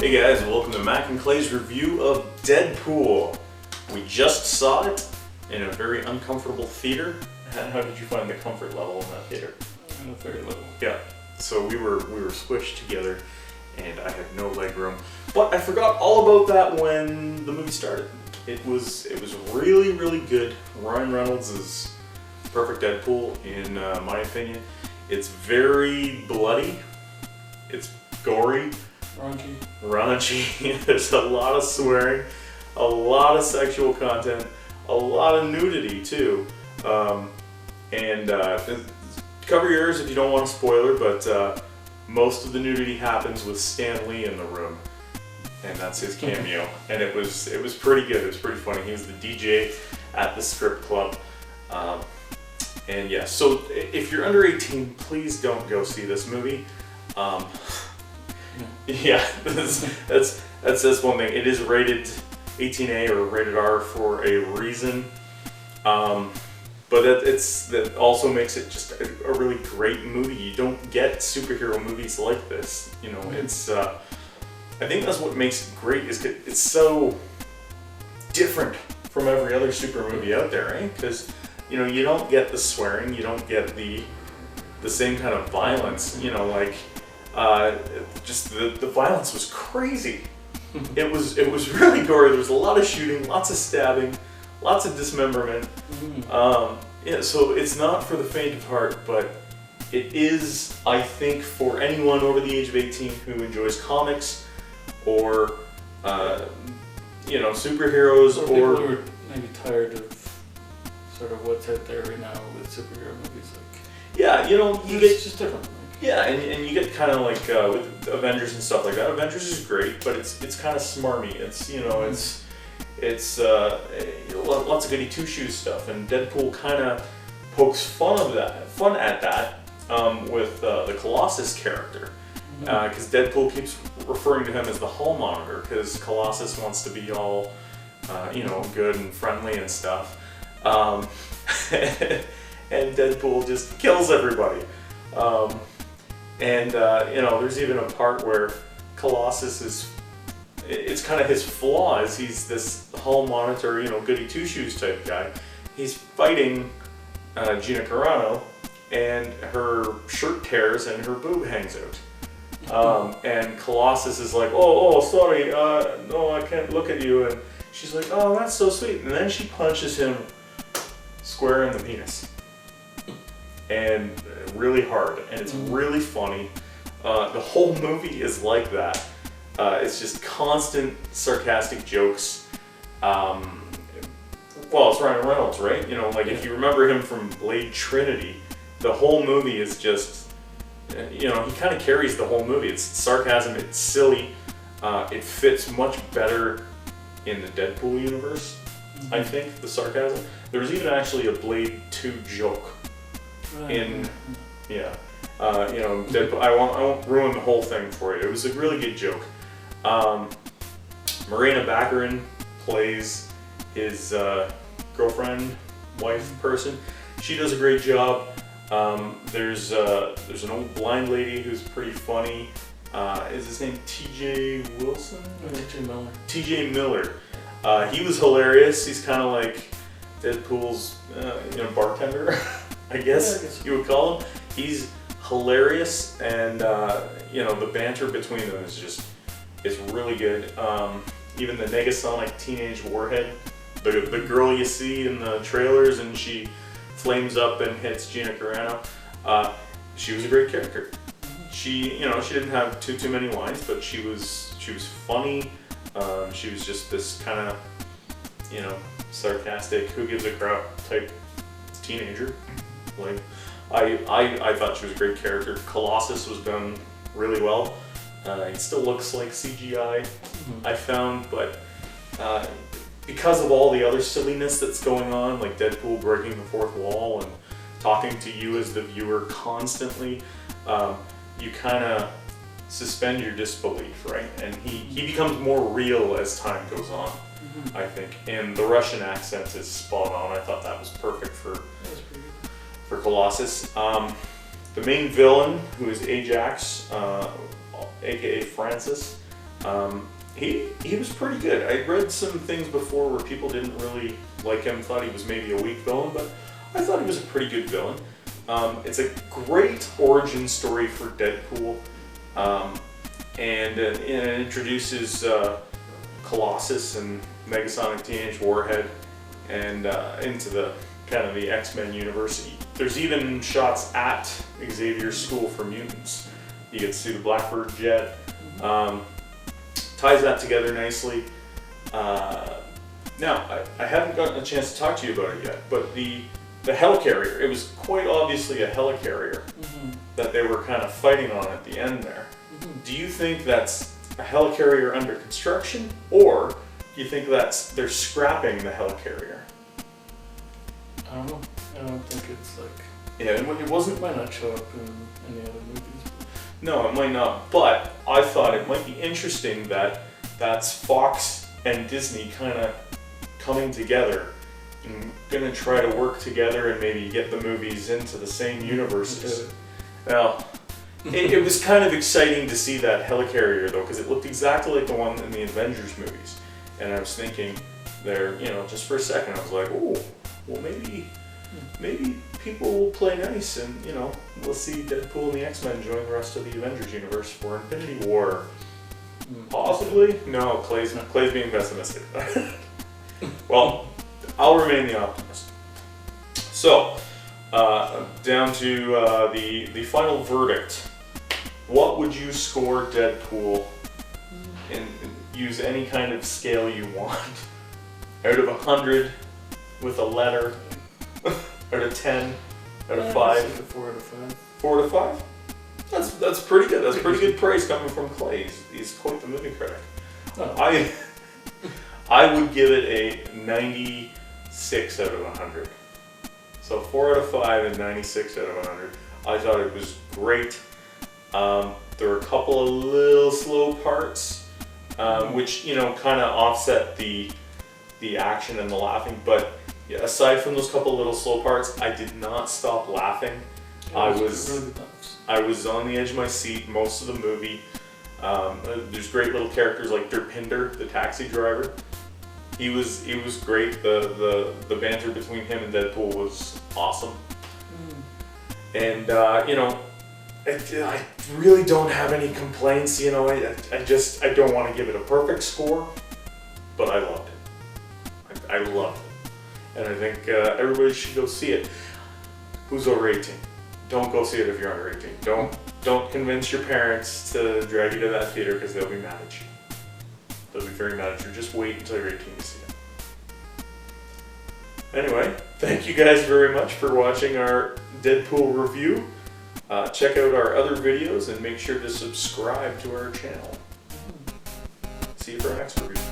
Hey guys, welcome to Mac and Clay's review of Deadpool. We just saw it in a very uncomfortable theater. How did you find the comfort level in that theater? Very little. Yeah, so we were squished together and I had no leg room. But I forgot all about that when the movie started. It was really, really good. Ryan Reynolds is perfect Deadpool in my opinion. It's very bloody. It's gory. Raunchy. There's a lot of swearing, a lot of sexual content, a lot of nudity too. Cover your ears if you don't want a spoiler, but most of the nudity happens with Stan Lee in the room, and that's his cameo. And it was pretty good. It was pretty funny. He was the DJ at the strip club. And yeah, so if you're under 18, please don't go see this movie. Yeah, that's one thing. It is rated 18A or rated R for a reason, but that also makes it just a really great movie. You don't get superhero movies like this. You know, it's I think that's what makes it great. Is it's so different from every other super movie out there, right? Because you know you don't get the swearing, you don't get the same kind of violence. You know, like. Just the violence was crazy. It was really gory. There was a lot of shooting, lots of stabbing, lots of dismemberment. Yeah, so it's not for the faint of heart, but it is, I think, for anyone over the age of 18 who enjoys comics or you know, superheroes or people who are maybe tired of sort of what's out there right now with superhero movies. Like, yeah, you know, it's just different. Yeah, and you get kind of like with Avengers and stuff like that. Avengers is great, but it's kind of smarmy. It's you know it's lots of goody two shoes stuff, and Deadpool kind of pokes fun at that with the Colossus character, because Deadpool keeps referring to him as the Hall Monitor because Colossus wants to be all you know, good and friendly and stuff, and Deadpool just kills everybody. You know, there's even a part where Colossus it's kind of his flaw is he's this Hall Monitor, you know, goody two-shoes type guy. He's fighting Gina Carano, and her shirt tears and her boob hangs out. And Colossus is like, oh, sorry, no, I can't look at you. And she's like, oh, that's so sweet. And then she punches him square in the penis. And really hard, and it's really funny. The whole movie is like that. It's just constant sarcastic jokes. Well, it's Ryan Reynolds, right? You know, like if you remember him from Blade Trinity, the whole movie is just, you know, he kind of carries the whole movie. It's sarcasm, it's silly. It fits much better in the Deadpool universe, I think, the sarcasm. There was even actually a Blade 2 joke. You know, Deadpool, I won't ruin the whole thing for you. It was a really good joke. Marina Baccarin plays his girlfriend, wife person. She does a great job. There's an old blind lady who's pretty funny. Is his name T.J. Wilson? T.J. Miller. T.J. Miller. He was hilarious. He's kind of like Deadpool's you know, bartender. I guess you would call him. He's hilarious, and you know, the banter between them is really good. Even the Negasonic teenage warhead, the girl you see in the trailers, and she flames up and hits Gina Carano. She was a great character. She didn't have too many lines, but she was funny. She was just this kind of, you know, sarcastic, who gives a crap type teenager. Like, I thought she was a great character. Colossus was done really well. It still looks like CGI, I found, but because of all the other silliness that's going on, like Deadpool breaking the fourth wall and talking to you as the viewer constantly, you kind of suspend your disbelief, right? And he becomes more real as time goes on, I think. And the Russian accent is spot on. I thought that was perfect for Colossus. The main villain, who is Ajax, aka Francis, He was pretty good. I read some things before where people didn't really like him, thought he was maybe a weak villain, but I thought he was a pretty good villain. It's a great origin story for Deadpool, and it introduces Colossus and Megasonic Teenage Warhead and into the kind of the X-Men universe. There's even shots at Xavier's School for Mutants. You get to see the Blackbird jet. Ties that together nicely. Now, I haven't gotten a chance to talk to you about it yet, but the helicarrier, it was quite obviously a helicarrier that they were kind of fighting on at the end there. Do you think that's a helicarrier under construction, or do you think that's they're scrapping the helicarrier? I don't know. I don't think it's like... Yeah, it wasn't... It might not show up in any other movies. No, it might not, but I thought it might be interesting that that's Fox and Disney kind of coming together and gonna try to work together and maybe get the movies into the same universes. Now, it was kind of exciting to see that helicarrier though, because it looked exactly like the one in the Avengers movies. And I was thinking there, just for a second, I was like, oh, well maybe people will play nice and, we'll see Deadpool and the X-Men join the rest of the Avengers universe for Infinity War. Possibly? No, Clay's being pessimistic. Well, I'll remain the optimist. So, down to the final verdict. What would you score Deadpool? And use any kind of scale you want. Out of 100, with a letter. Out of 10, out of 5. 4 out of 5. 4 out of 5? That's pretty good. That's pretty good praise coming from Clay. He's quite the movie critic. Oh. I would give it a 96 out of 100. So 4 out of 5 and 96 out of 100. I thought it was great. There were a couple of little slow parts, which kind of offset the action and the laughing, but. Yeah, aside from those couple little slow parts, I did not stop laughing. I was on the edge of my seat most of the movie. There's great little characters like Derpinder, the taxi driver. He was great. The banter between him and Deadpool was awesome. And I really don't have any complaints. I don't want to give it a perfect score, but I loved it. I loved it. And I think everybody should go see it. Who's over 18? Don't go see it if you're under 18. Don't convince your parents to drag you to that theater because they'll be mad at you. They'll be very mad at you. Just wait until you're 18 to see it. Anyway, thank you guys very much for watching our Deadpool review. Check out our other videos and make sure to subscribe to our channel. See you for our next review.